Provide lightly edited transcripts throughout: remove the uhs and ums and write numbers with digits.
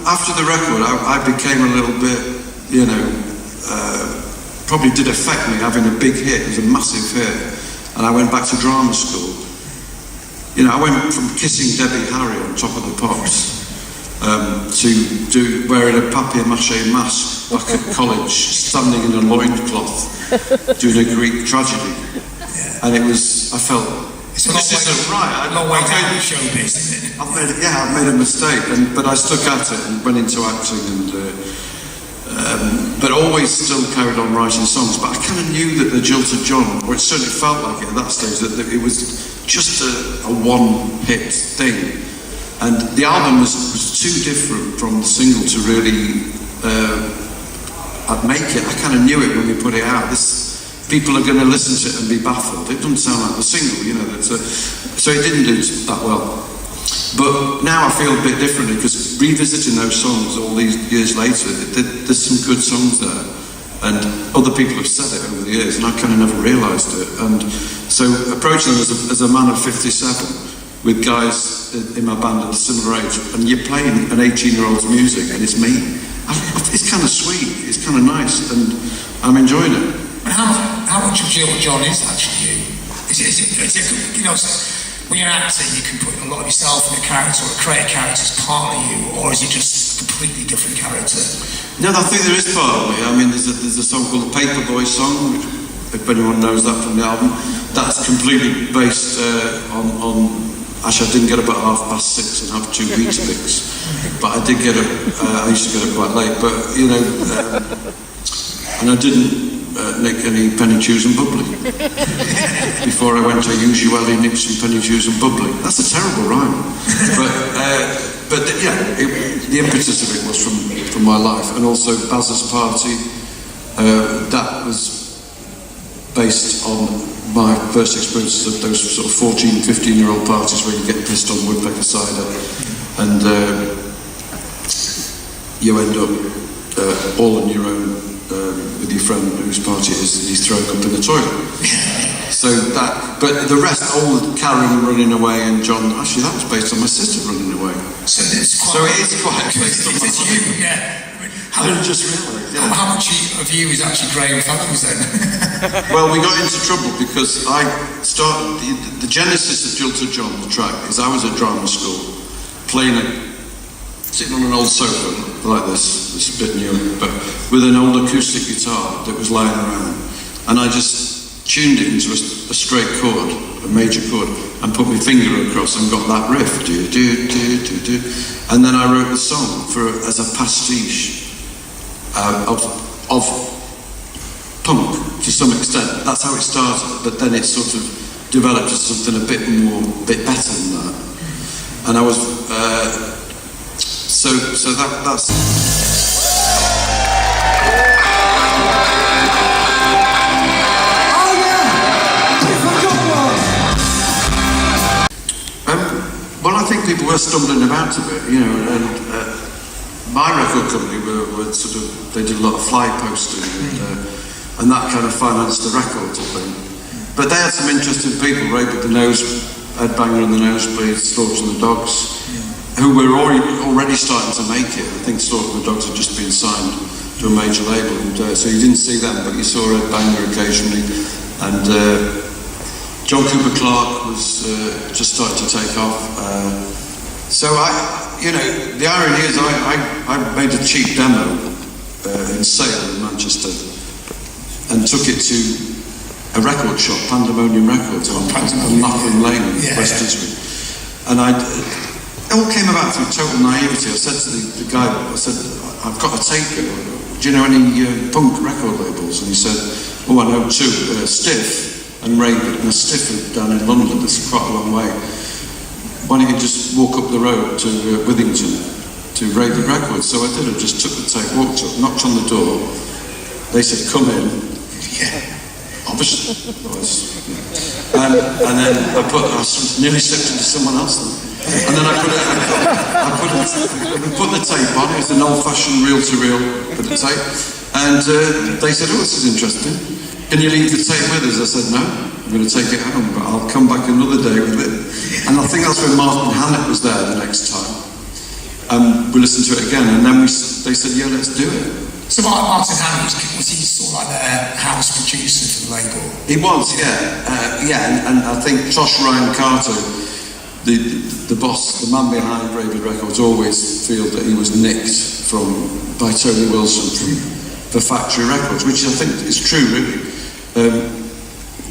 after the record, I became a little bit, you know, probably did affect me having a big hit. It was a massive hit, and I went back to drama school. You know, I went from kissing Debbie Harry on Top of the Pops to wearing a papier-mâché mask back at college, standing in a loincloth, doing a Greek tragedy. Yeah. And I felt, this isn't right. A long way down the showbiz, isn't it? I've made a mistake, but I stuck at it and went into acting, but always still carried on writing songs. But I kind of knew that the Jilted John, or it certainly felt like it at that stage, that it was just a one-hit thing. And the album was too different from the single to really make it. I kind of knew it when we put it out. People are going to listen to it and be baffled. It doesn't sound like the single, you know. So it didn't do that well. But now I feel a bit differently, because revisiting those songs all these years later, there's some good songs there. And other people have said it over the years, and I kind of never realised it. And so approaching them as a man of 57, with guys in my band at a similar age, and you're playing an 18-year-old's music, and it's me. It's kind of sweet, it's kind of nice, and I'm enjoying it. And how much of Jilted John is actually you? Is it you know, when you're acting, you can put a lot of yourself in a character, or create a character as part of you, or is it just a completely different character? No, I think there is part of me. I mean, there's a song called the Paperboy Song, which, if anyone knows that from the album, that's completely based on. Actually, I didn't get up at 6:30 and have 2 Weetabix, but I did get up. I used to get up quite late, but you know, and I didn't nick any penny chews and bubbly before I went to usually nick some penny chews and bubbly. That's a terrible rhyme, but yeah, the impetus of it was from my life, and also Baz's Party. That was based on my first experiences of those sort of 14, 15-year-old parties where you get pissed on woodpecker cider, and you end up all on your own with your friend whose party it is, and he's throwing up in the toilet. So that, but the rest, all the Karen running away and John, actually that was based on my sister running away. So it is quite based on my sister. Yeah. I didn't just realise. Yeah. How much of you is actually Graham Fellows then? Well, we got into trouble because I started, the genesis of Jilted John, the track, is I was at drama school, sitting on an old sofa like this, it's a bit new, but with an old acoustic guitar that was lying around, and I just tuned it into a straight chord, a major chord, and put my finger across and got that riff, and then I wrote the song as a pastiche of punk to some extent. That's how it started, but then it sort of developed to something a bit better than that. And I was so that's. Well, I think people were stumbling about a bit, you know, and my record company were sort of, they did a lot of fly posting and that kind of financed the records, I think. But they had some interesting people, Rabid the Headbanger and the Nosebleeds, Slaughter and the Dogs, who were already starting to make it. I think Slaughter and the Dogs had just been signed to a major label, and so you didn't see them, but you saw Headbanger occasionally. And John Cooper Clarke was just starting to take off. So you know, the irony is I made a cheap demo in Sale in Manchester and took it to a record shop, Pandemonium Records, on Lapham Lane, West District. And it all came about through total naivety. I said to the guy, I've got a tape here. Do you know any punk record labels? And he said, oh, I know 2, Stiff and Rabid. And Stiff down in London, it's quite a long way. Why don't you just walk up the road to Withington to Rabid Records? So I did. I just took the tape, walked up, knocked on the door. They said, come in. Yeah, obviously. And then I nearly slipped into someone else then. And then I put the tape on. It was an old-fashioned reel-to-reel with the tape. And they said, oh, this is interesting. Can you leave the tape with us? I said, no, I'm going to take it home, but I'll come back another day with it. And I think that's when Martin Hannett was there the next time. And we listened to it again, and then they said, yeah, let's do it. So Martin Hannett, was he sort of like their house producer for the label? He was, yeah. And I think Tosh Ryan Carter, the boss, the man behind Rabid Records, always feel that he was nicked by Tony Wilson for Factory Records, which I think is true, really.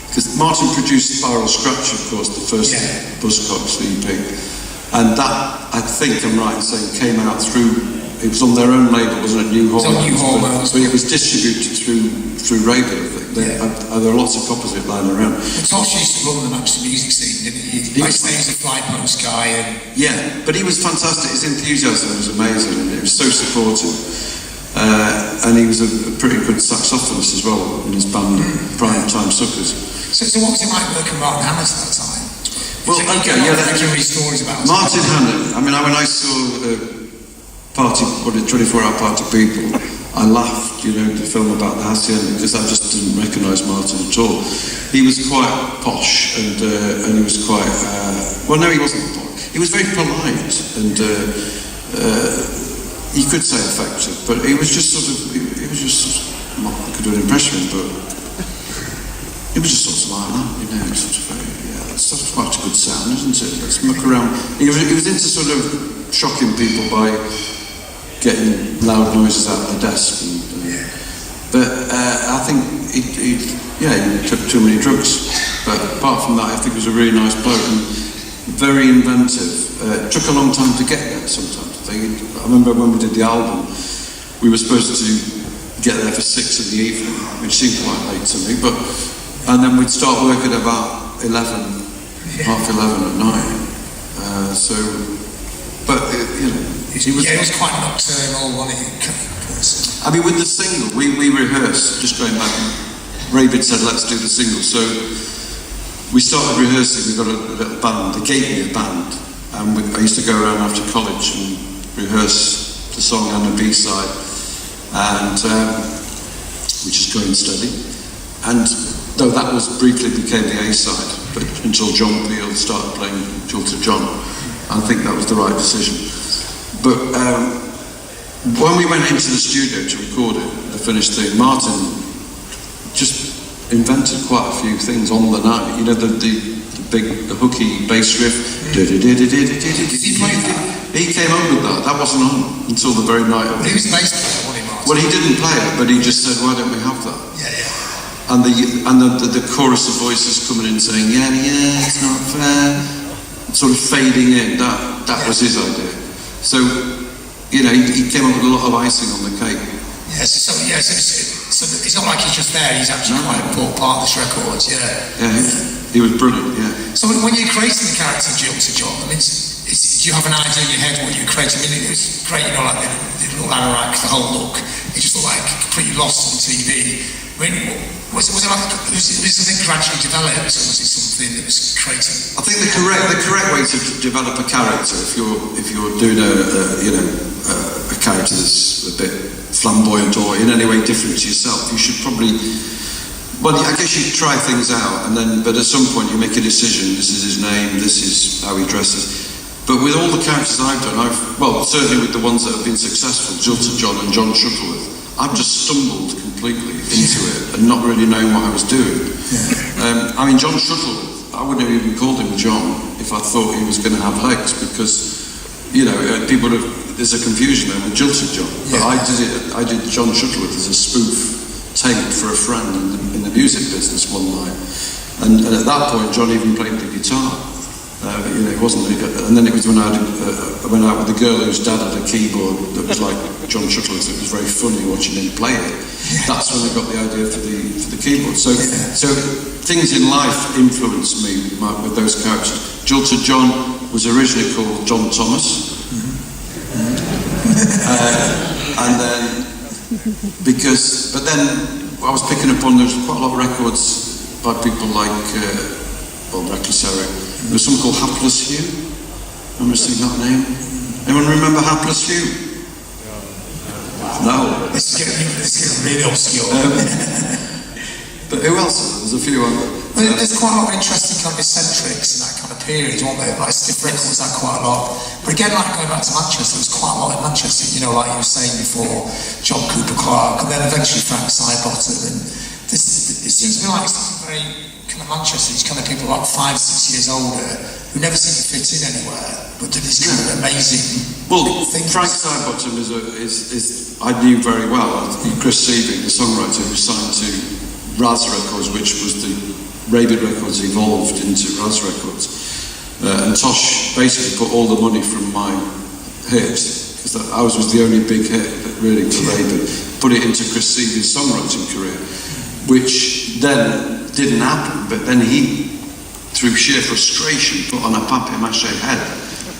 Because Martin produced Spiral Scratch, of course, the first Buzzcocks EP. And that, I think I'm right in saying, came out through, it was on their own label, wasn't it? New Hormones. But it was distributed through Rabid, I think. There are lots of copies of it lying around. But Tosh used to run the Manchester music scene, didn't he? He was a flight post guy. Yeah, but he was fantastic. His enthusiasm was amazing, and he was so supportive. And he was a pretty good saxophonist as well in his band, Prime Time Suckers. So what was it like working with Martin Hannett at that time? Well, stories about Martin Hannett. I mean, when I saw 24-hour Party People, I laughed, the film about the Hacienda, because I just didn't recognise Martin at all. He was quite posh, and he was quite. Well, no, he wasn't posh. He was very polite, and he could say effective, but he was just sort of. Well, I could do an impression, but he was just sort of like that, sort of very. It's sort of quite a good sound, isn't it? Let's muck around. He was into sort of shocking people by getting loud noises out of the desk. But I think he took too many drugs. But apart from that, I think he was a really nice bloke and very inventive. It took a long time to get there sometimes. I remember when we did the album, we were supposed to get there for 6 in the evening, which seemed quite late to me. And then we'd start work at about 11. Half 11 at night. He was quite nocturnal, wasn't he? I mean, with the single, we rehearsed, just going back, Rabid said, let's do the single. So we started rehearsing, we got a little band, they gave me a band, and I used to go around after college and rehearse the song and the B-side, and we just go in steady. And though that was briefly became the A-side, but until John Peel started playing Jilted John, I think that was the right decision. But when we went into the studio to record it, the finished thing, Martin just invented quite a few things on the night. The hooky bass riff. Did he play that? He came up with that. That wasn't on until the very night of it. He was the bass player, wasn't he, Martin? Well, he didn't play it, but he just said, why don't we have that? Yeah. And the chorus of voices coming in saying, yeah, it's not fair, sort of fading in, that was his idea. So, he came up with a lot of icing on the cake. Yes, so it's not like he's just there, he's actually quite an important part of this record, Yeah, he was brilliant, yeah. So when you're creating the character Jilted John, I mean, do you have an idea in your head what you're creating? I mean, it was great, like the little anorak, the whole look, it just looked like completely lost on TV. I mean, was it something gradually developed, or was it something that was created? I think the correct way to develop a character, if you're doing a character that's a bit flamboyant or in any way different to yourself, you should probably. Well, I guess you try things out, but at some point you make a decision. This is his name. This is how he dresses. But with all the characters I've done, certainly with the ones that have been successful, Jilted John and John Shuttleworth, I've just stumbled completely into it and not really knowing what I was doing. I mean, John Shuttleworth, I wouldn't have even called him John if I thought he was going to have legs, because, there's a confusion there with Jilted John. But I did John Shuttleworth as a spoof tape for a friend in the music business one night. And at that point, John even played the guitar. It wasn't, and then it was when I went out with a girl whose dad had a keyboard that was like John Shuttleworth. It was very funny watching him play it. That's when I got the idea for the keyboard. So things in life influenced me with those characters. Jilted John was originally called John Thomas, and then but then I was picking up on, there's quite a lot of records by people like Reckless Eric. There was something called Hapless Hugh. I'm missing that name. Anyone remember Hapless Hugh? No. This is really obscure. But who else? There's a few others. Well, there's quite a lot of interesting kind of eccentrics in that kind of periods, weren't they? Like stiff records had quite a lot. But again, like going back to Manchester, there was quite a lot in Manchester, you know, like you were saying before, John Cooper Clarke, and then eventually Frank Sidebottom. And it seems to me like it's not very kind of Manchester, these kind of people like 5, 6 years older who never seem to fit in anywhere, but do these kind of amazing things. Frank Sidebottom is I knew very well. Chris Seavey, the songwriter who signed to Raz Records, which was the Rabid Records evolved into Raz Records. And Tosh basically put all the money from my hit, because ours was the only big hit really for Rabid, put it into Chris Seavey's songwriting career, which then didn't happen, but then he, through sheer frustration, put on a papier-mâché head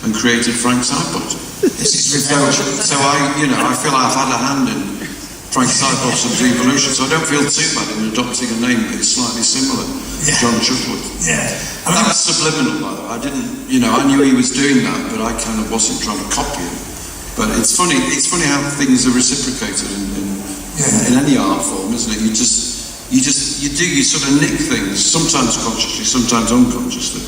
and created Frank Sidebottom. This is revenge. So I feel I've had a hand in Frank Sidebottom's evolution, so I don't feel too bad in adopting a name that's slightly similar to John Shuttleworth. Yeah. That was subliminal, by the way. I didn't, I knew he was doing that, but I kind of wasn't trying to copy him. But it's funny how things are reciprocated in any art form, isn't it? You sort of nick things, sometimes consciously, sometimes unconsciously.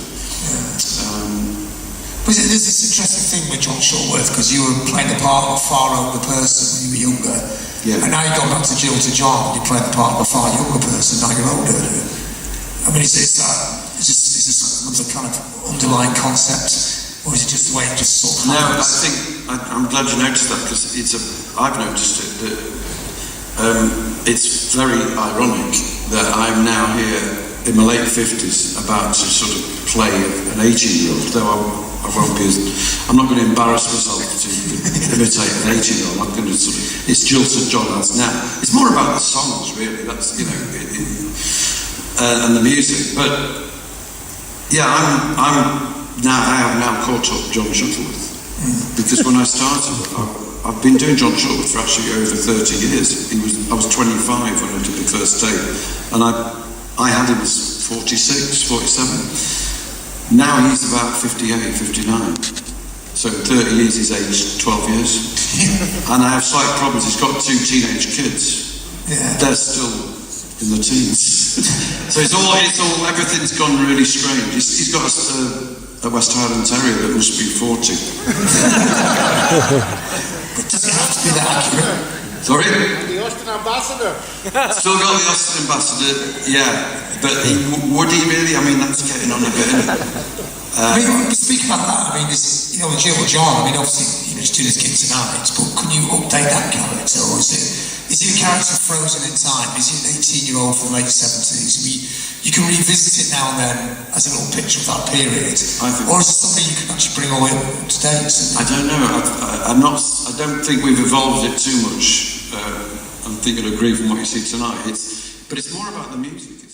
But there's this interesting thing with John Shuttleworth, because you were playing the part of a far older person when you were younger, and now you've gone back to Jilted John, you're playing the part of a far younger person, now you're older. I mean, is this a kind of underlying concept, or is it just the way it just sort of happens? No, I think, I'm glad you noticed that, because I've noticed it, that it's very ironic that I'm now here in my late 50s about to sort of play an 18-year-old, though I'm not going to embarrass myself to imitate an 18-year-old. I'm going to it's Jilted John as now. It's more about the songs, really. That's, and the music. But yeah, I have now caught up John Shuttleworth, because when I started, I've been doing John Shuttleworth for actually over 30 years. I was 25 when I did the first tape, and I had him as 46, 47. Now he's about 58, 59. So in 30 years he's aged 12 years. And I have slight problems. He's got 2 teenage kids. Yeah. They're still in the teens. So everything's gone really strange. He's got a West Highland Terrier that must be 40. But does it have to be that accurate? Sorry? And the Austin Ambassador. Still got the Austin Ambassador, yeah. But would he really? I mean, that's getting on a bit. I mean, speak about that. I mean, this, with Jilted John, I mean, obviously, he's doing his gig tonight, but can you update that character, or is he a character frozen in time? Is he an 18-year-old from the late 70s? You can revisit it now and then as a little picture of that period, or is it something you can actually bring all the way up to date? I don't know. I don't think we've evolved it too much. I think you'll agree from what you see tonight. But it's more about the music.